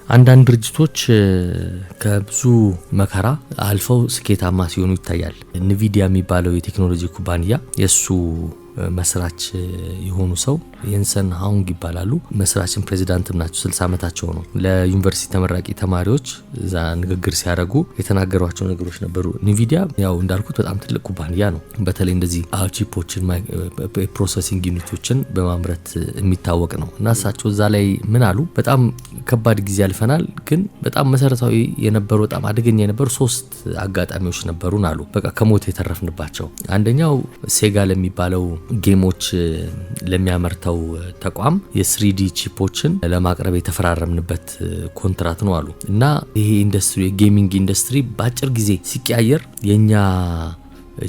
አንዳንድ ድርጅቶች ከብዙ መከራ አልፈው ስኬታማ ሲሆኑ ይታያል። NVIDIA የሚባለው የቴክኖሎጂ ኩባንያ የሱ መስራች የሆኑ ሰው የንሰን ሃንግ ይባላሉ። መስራችን ፕሬዚዳንትም ናቸው። 60 ዓመታቸው ነው። ለዩኒቨርሲቲ ተመራቂ ተማሪዎች እዛ ንግግር ሲያደርጉ የተናገሯቸው ነገሮች ነበሩ። NVIDIA ያው እንዳልኩት በጣም ትልቅ ኩባንያ ነው። በተለይ እንደዚህ ቺፖችን ፕሮሰሲንግ ዩኒቶችን በማምረት የሚታወቅ ነው እና እሳቸው እዛ ላይ ምን አሉ? በጣም ከባድ ጊዜ አልፈናል፣ ግን በጣም መሰረታዊ የነበሩ በጣም አደገኛ የነበሩ 3 አጋጣሚዎች ነበሩን አሉ። በቃ ከሞት የተረፍንባቸው። አንደኛው ሴጋ ለሚባለው ጌሞች ለሚያመርተው ተቋም የ3D ቺፖችን ለማቅረብ የተፈራረምንበት ኮንትራት ነው አሉ እና ይሄ ኢንዱስትሪ የጌሚንግ ኢንዱስትሪ በአጭር ጊዜ ሲቀያየር የኛ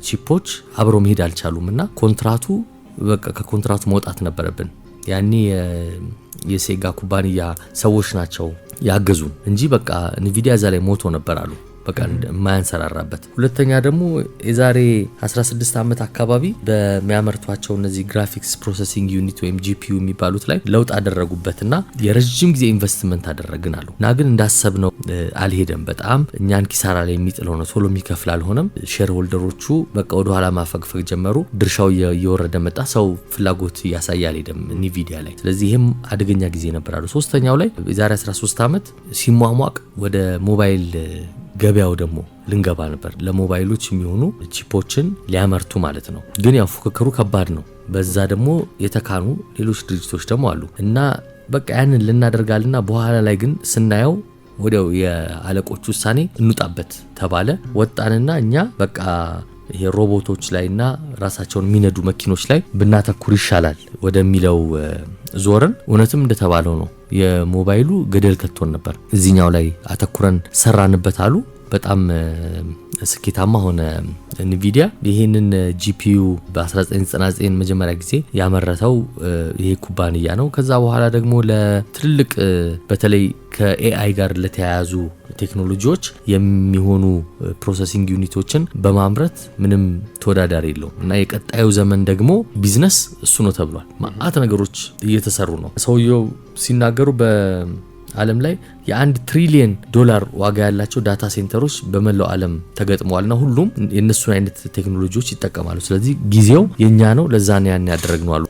ቺፖች አብሮ መሄድ አልቻሉም እና ኮንትራቱ በቃ ከኮንትራቱ መውጣት ነበረብን። ያኔ የሴጋ ኩባንያ ሰዎች ናቸው ያገዙን እንጂ በቃ NVIDIA እዛ ላይ ሞቶ ነበር አሉ። በቃ ማያንሰራራበት። ሁለተኛ ደግሞ የዛሬ 16 ዓመት አካባቢ በሚያመርቷቸው እነዚህ ግራፊክስ ፕሮሰሲንግ ዩኒት ወይም GPU የሚባሉት ላይ ለውጥ አደረጉበትና የረጅም ጊዜ ኢንቨስትመንት አደረግን አሉ እና ግን እንዳሰብነው አልሄደም። በጣም እኛን ኪሳራ ላይ የሚጥለው ነው። ቶሎ የሚከፍል አልሆነም። ሼር ሆልደሮቹ በቃ ወደ ኋላ ማፈግፈግ ጀመሩ። ድርሻው እየወረደ መጣ። ሰው ፍላጎት ያሳያል አልሄደም NVIDIA ላይ። ስለዚህ ይሄም አደገኛ ጊዜ ነበር አሉ። ሶስተኛው ላይ የዛሬ 13 ዓመት ሲሟሟቅ ወደ ሞባይል ገበያው ደግሞ ልንገባ ነበር። ለሞባይሎች የሚሆኑ ቺፖችን ሊያመርቱ ማለት ነው። ግን ያው ፉክክሩ ከባድ ነው። በዛ ደግሞ የተካኑ ሌሎች ድርጅቶች ደግሞ አሉ እና በቃ ያንን ልናደርጋልና በኋላ ላይ ግን ስናየው ወዲያው የአለቆች ውሳኔ እንውጣበት ተባለ። ወጣንና እኛ በቃ ይሄ ሮቦቶች ላይና ራሳቸውን የሚነዱ መኪኖች ላይ ብናተኩር ይሻላል ወደሚለው ዞርን። እውነትም እንደተባለው ነው። የሞባይሉ ገደል ከቶን ነበር። እዚህኛው ላይ አተኩረን ሰራንበት አሉ። በጣም ስኬታማ ሆነ NVIDIA። ይሄንን GPU በ1999 መጀመሪያ ጊዜ ያመረተው ይሄ ኩባንያ ነው። ከዛ በኋላ ደግሞ ለትልልቅ በተለይ ከAI ጋር ለተያያዙ ቴክኖሎጂዎች የሚሆኑ ፕሮሰሲንግ ዩኒቶችን በማምረት ምንም ተወዳዳሪ የለውም እና የቀጣዩ ዘመን ደግሞ ቢዝነስ እሱ ነው ተብሏል። ማአት ነገሮች እየተሰሩ ነው። ሰውየው ሲናገሩ ዓለም ላይ የ1 ትሪሊየን ዶላር ዋጋ ያላቸው ዳታ ሴንተሮች በመላው ዓለም ተገጥመዋልና ሁሉም የነሱን አይነት ቴክኖሎጂዎች ይጠቀማሉ። ስለዚህ ጊዜው የኛ ነው። ለዛ ነው ያን ያደረግነው አሉ።